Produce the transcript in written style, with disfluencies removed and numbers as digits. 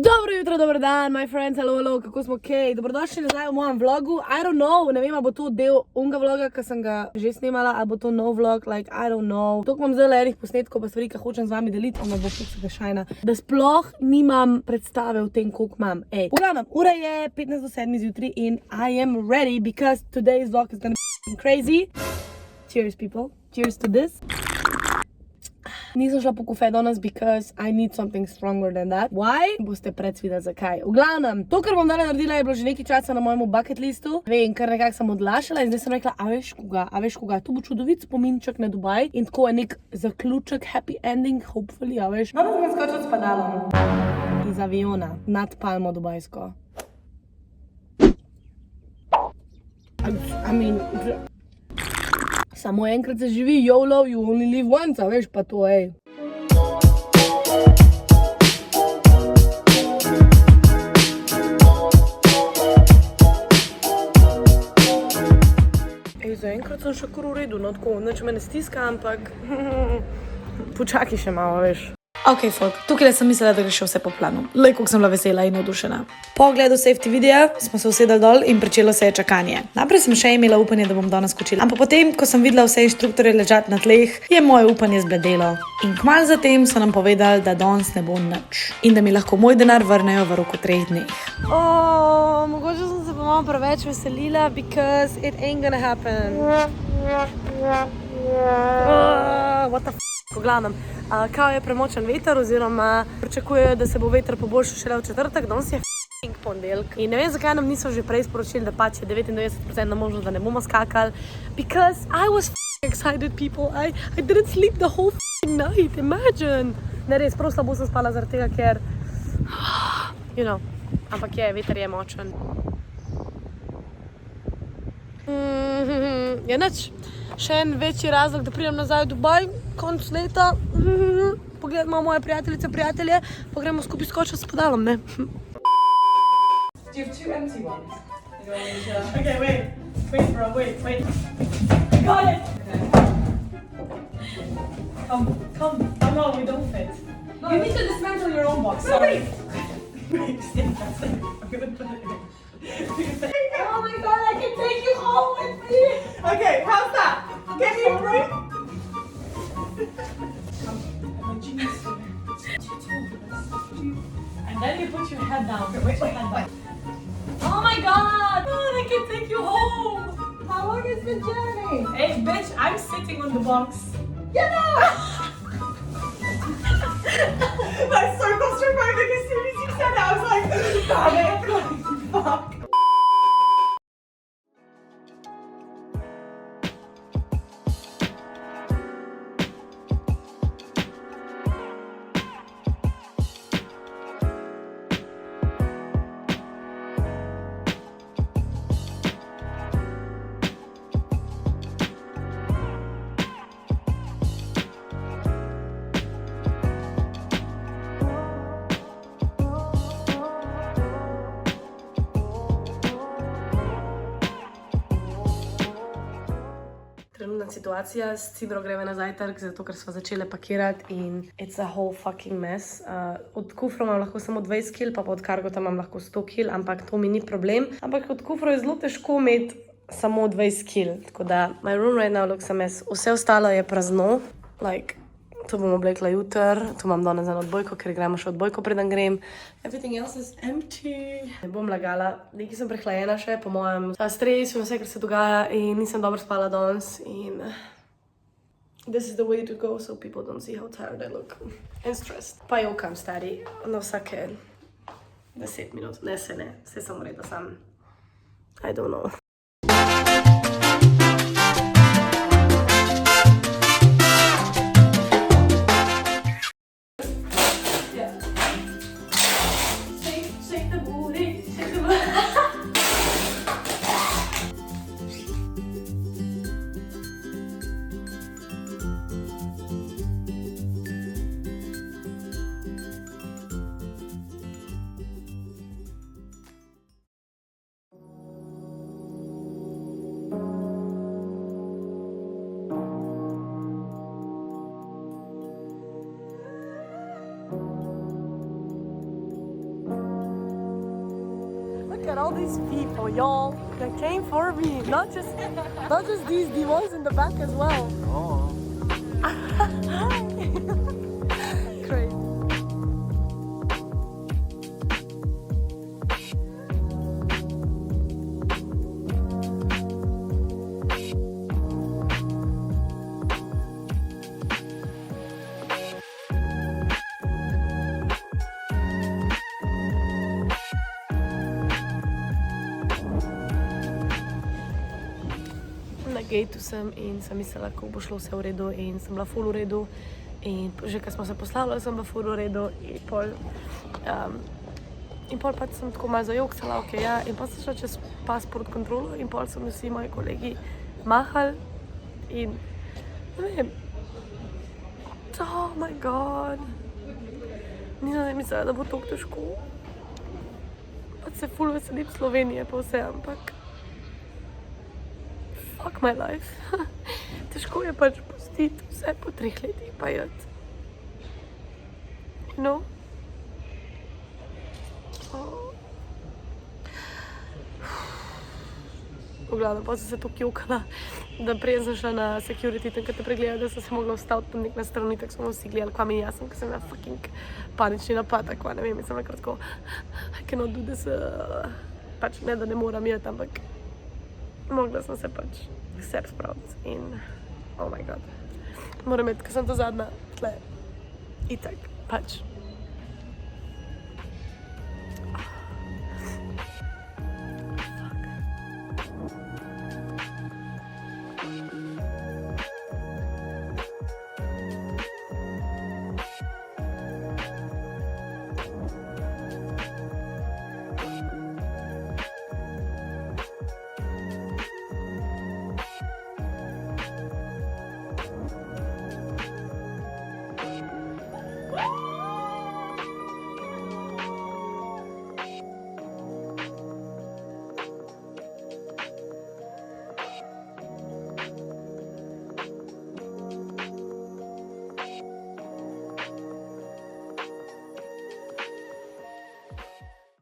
Dobro jutro, dober dan, my friends, hello, kako smo, dobrodošli nazaj v mojem vlogu. I don't know, ne vem, ali bo to del unga vloga, ki sem ga že snimala, ali bo to nov vlog, like, I don't know. Toliko imam zdaj enih posnetkov, pa stvari, ki hočem z vami deliti, ono bo vsega šajna. Da sploh nimam predstave v tem, koliko imam. Pogledam, ura je 15 do 7 zjutraj in I am ready, because today's vlog is gonna be crazy. Cheers, people. Cheers to this. Nisem šla po kofe danes, because I need something stronger than that. Why? Boste predsvideli zakaj. V glavnem, to, kar bom danes naredila, je bilo že nekaj časa na mojem bucket listu. Vem, kar nekako sem odlašala in zdaj sem rekla, a veš koga, to bo čudovit spominček na Dubaj in tako je nek zaključek, happy ending, hopefully, a veš. Danes bom skočila s padalom iz aviona nad palmo dubajsko. I mean, samo enkrat se živi, YOLO, you only live once, a veš pa to, Zaenkrat sem še kar v redu, no tako, neč me ne stiska, ampak počakaj še malo, veš. Ok, folk, tukaj sem mislila, da gre še vse po planu. Lej, koliko sem bila vesela in navdušena. Po ogledu safety videa smo se usedali dol in pričelo se je čakanje. Najprej sem še imela upanje, da bom danes skočila. Ampak potem, ko sem videla vse inštruktorje ležati na tleh, je moje upanje zbledelo. In kmalu zatem so nam povedali, da danes ne bo nič. In da mi lahko moj denar vrnejo v roku 3 dneh. Mogoče sem se pa malo preveč veselila, because it ain't gonna happen. What the f***? V glavnem, kao je premočen veter, oziroma pričakujejo, da se bo veter poboljšal šele v četrtek, danes je f***ing ponedeljek. In ne vem, zakaj nam niso že prej sporočili, da pač je 99% možnost, da ne bomo skakali. Because I was f***ing excited, people. I didn't sleep the whole f***ing night, imagine. Ne res, prav slabo sem spala zaradi tega, ker, you know, ampak veter je močen. Je nič. Še en večji razlog, da pridem nazaj v Dubaj, konc leta. Pogledamo moje prijateljice, prijatelje, pa gremo skupaj skočiti s padalom, ne? Do you have 2 empty ones? Okay, wait, bro, wait. Got it! Come, no, we don't fit. No, you need to dismantle your own box, sorry. Wait, stay, I'm gonna put it in. Oh my god, I can take you home with me! Okay, how's that? Give me a break. Come, my genius. And then you put your head down. Wait, your head down. Oh my god! I can take you home! How long is the journey? Hey, bitch, I'm sitting on the box. Get out! My circles were going as soon as you said it. I was like, damn it. Fuck. Trenutna situacija, s Cidro greve na zajtrk, zato ker smo začele pakirati in it's a whole fucking mess. Od kufra imam lahko samo 20 kg, pa od kargota imam lahko 100 kg, ampak to mi ni problem. Ampak od kufra je zelo težko imeti samo 20 kg, tako da my room right now looks a mess. Vse ostalo je prazno, like, to bom oblekla jutr, tu imam danes eno odbojko, ker gremo še odbojko preden grem. Everything else is empty. Ne bom lagala, nekaj sem prehlajena še, po mojem stresu in vse, kar se dogaja in nisem dobro spala danes in this is the way to go, so people don't see how tired I look and stressed. Pa jokam, stari, na vsake 10 minut, ne, se samo reda sam. I don't know. at all these people, y'all, that came for me. Not just these, the ones in the back as well. Oh. Crazy. Na gateu sem in sem mislila, kako bo šlo vse v redu in sem bila ful v redu in že ko smo se poslavljali, sem bila ful v redu in pol pač sem tako malo zajoksala, ok, ja, in pa sem šla čez passport kontrolo in pol so mi vsi moji kolegi mahali in ne vem, oh my god, nisem mislila, da bo tako težko, pač se ful veselim Slovenije pa vse, ampak fuck my life. Težko je pač pustiti vse po 3 letih pa jeti. You know? V glavnem, pa sem se tako jokala, da prej sem šla na security, tam, ko te pregledajo, da sem se mogla vstaviti tam nek na strani, tako smo vsi gledali, kva mi jaz sem, ko sem imela fucking panični napad, tako ne vem, sem nekrat tako, I cannot do this, pač ne, da ne moram jeti, ampak mogla sem se pač sebi spraviti in oh my god, moram imeti, ko sem to zadnja tle, itak, pač